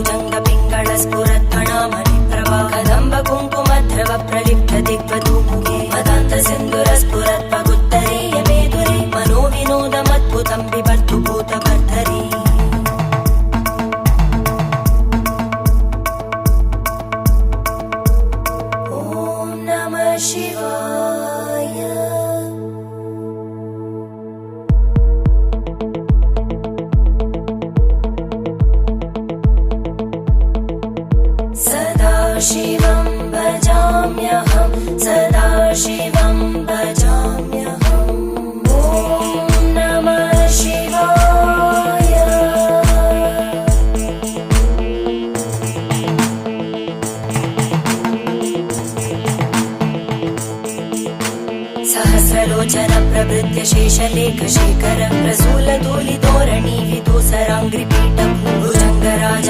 भुजंग पिंगल स्फुरत्फणामणि प्रभा कदंब कुंकुमद्रव प्रलिप्त दिग्वधूमुखे मदान्त सिंधुर स्फुरत्पगुत्तरीय मेदुरे मनोविनोदमद्भुतं बिभर्तु भूतभर्धरी ॐ नमः शिवाय। सदाशिवं भजाम्यहं सदाशिवं भजाम्यहम् ॐ नमः शिवाय। सहस्रलोचन प्रभृत्य शेषलेख शेखर प्रसूल धूलिधोरणि विदूसराङ्घ्रिपीठं भुजङ्गराज